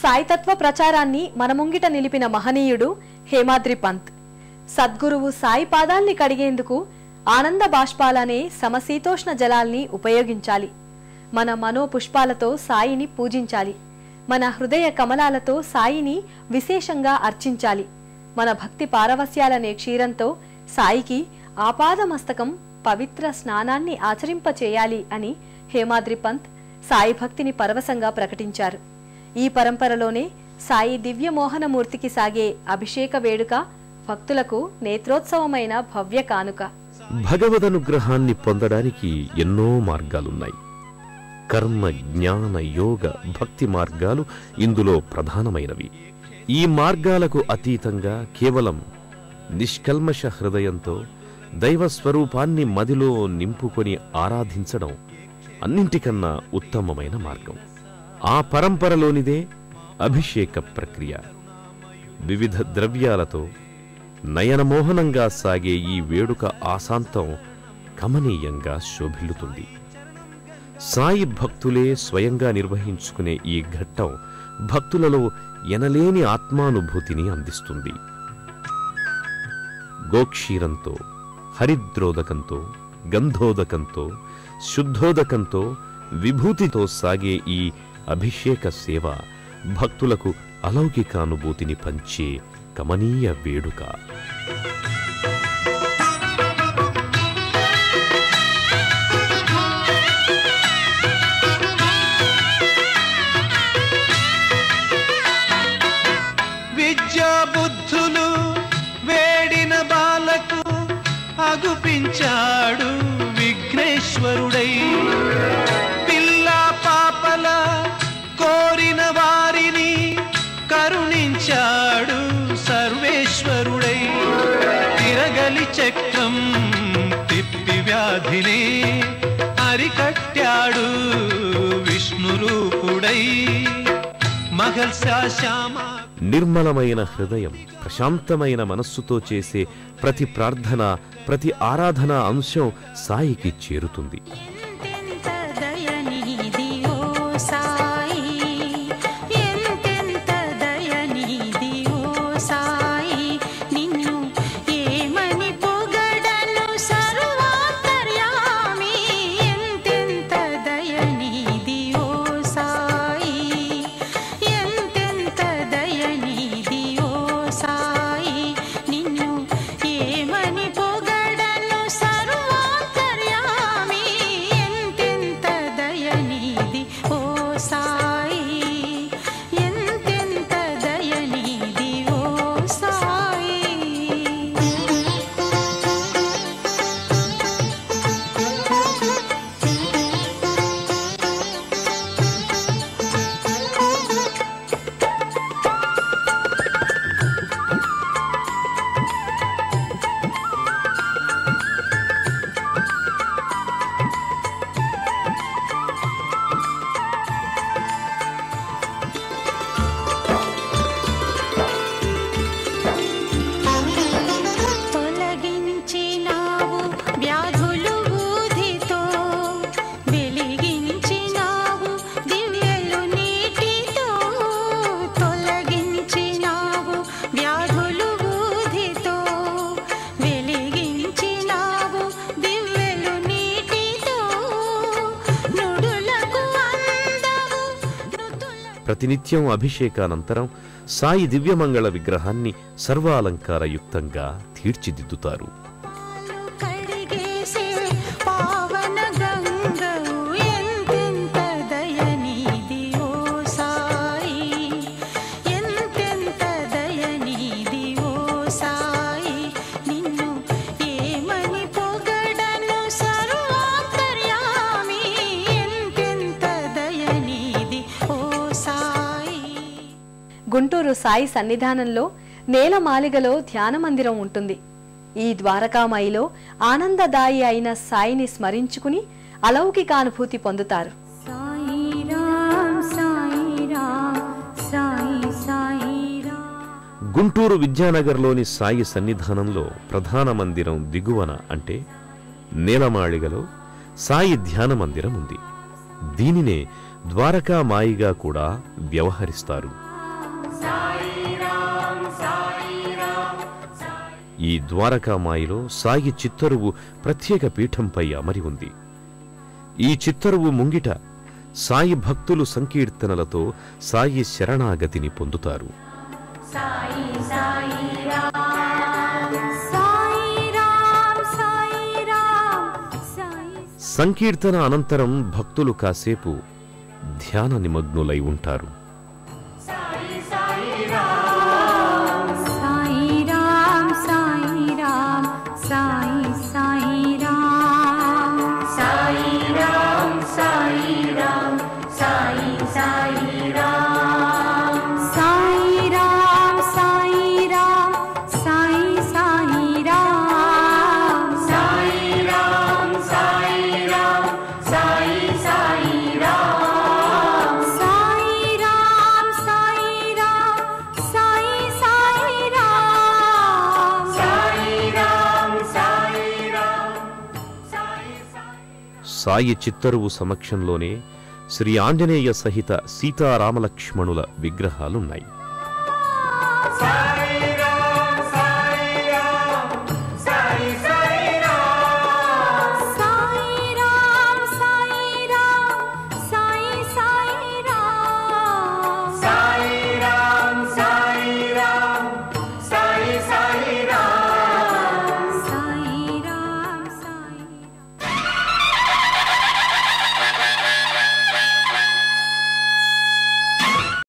సాయితత్వ ప్రచారాన్ని మన ముంగిట నిలిపిన మహనీయుడు హేమాద్రి పంత్. సద్గురువు సాయి పాదాల్ని కడిగేందుకు ఆనంద బాష్పాలనే సమశీతోష్ణ జలాల్ని ఉపయోగించాలి. మన మనోపుష్పాలతో సాయిని పూజించాలి. మన హృదయ కమలాలతో సాయిని విశేషంగా అర్చించాలి. మన భక్తి పారవస్యాలనే క్షీరంతో సాయికి ఆపాదమస్తకం పవిత్ర స్నానాన్ని ఆచరింపచేయాలి అని హేమాద్రి పంత్ సాయి భక్తిని పరవశంగా ప్రకటించారు. ఈ పరంపరలోనే సాయి దివ్యమోహనమూర్తికి సాగే అభిషేక వేడుక భక్తులకు నేత్రోత్సవమైన భవ్య కానుక. భగవదనుగ్రహాన్ని పొందడానికి ఎన్నో మార్గాలున్నాయి. కర్మ, జ్ఞాన, యోగ, భక్తి మార్గాలు ఇందులో ప్రధానమైనవి. ఈ మార్గాలకు అతీతంగా కేవలం నిష్కల్మష హృదయంతో దైవస్వరూపాన్ని మదిలో నింపుకొని ఆరాధించడం అన్నింటికన్నా ఉత్తమమైన మార్గం. ఆ పరంపరలోనిదే అభిషేక ప్రక్రియ. వివిధ ద్రవ్యాలతో నయనమోహనంగా సాగే ఈ వేడుక ఆశాంతం కమనీయంగా శోభిల్లుతుంది. సాయి భక్తులే స్వయంగా నిర్వహించుకునే ఈ ఘట్టం భక్తులలో ఎనలేని ఆత్మానుభూతిని అందిస్తుంది. గోక్షీరంతో, హరిద్రోదకంతో, గంధోదకంతో, శుద్ధోదకంతో, విభూతితో సాగే ఈ అభిషేక సేవ భక్తులకు అలౌకిక అనుభూతిని పంచే కమనీయ వేడుక. విద్యాబుద్ధులు వేడిన బాలకు అగుపించాడు విఘ్నేశ్వరుడై. పిల్లా పాపల కోరిన వారిని కరుణించాడు సర్వేశ్వరుడై. తిరగలి చక్రం తిప్పి వ్యాధిని అరికట్టాడు విష్ణురూపుడై. మహల్సా శ్యామ నిర్మలమైన హృదయం, ప్రశాంతమైన మనస్సుతో చేసే ప్రతి ప్రార్థన, ప్రతి ఆరాధన అంశం సాయికి చేరుతుంది. ప్రతినిత్యం అభిషేకానంతరం సాయి దివ్యమంగళ విగ్రహాన్ని సర్వాలంకారయుక్తంగా తీర్చిదిద్దుతారు. గుంటూరు సాయి సన్నిధానంలో నేలమాలిగలో ధ్యాన మందిరం ఉంటుంది. ఈ ద్వారకామాయిలో ఆనందదాయి అయిన సాయిని స్మరించుకుని అలౌకికానుభూతి పొందుతారు. గుంటూరు విద్యానగర్లోని సాయి సన్నిధానంలో ప్రధాన మందిరం దిగువన అంటే నేలమాళిగలో సాయి ధ్యాన మందిరం ఉంది. దీనినే ద్వారకామాయిగా కూడా వ్యవహరిస్తారు. ఈ ద్వారకామాయిలో సాయి చిత్తరువు ప్రత్యేక పీఠంపై అమరి ఉంది. ఈ చిత్తరువు ముంగిట సాయి భక్తులు సంకీర్తనలతో సాయి శరణాగతిని పొందుతారు. సంకీర్తన అనంతరం భక్తులు కాసేపు ధ్యాన నిమగ్నులై ఉంటారు. సాయి చిత్తరువు సమక్షంలోనే శ్రీ ఆంజనేయ సహిత సీతారామలక్ష్మణుల విగ్రహాలున్నాయి.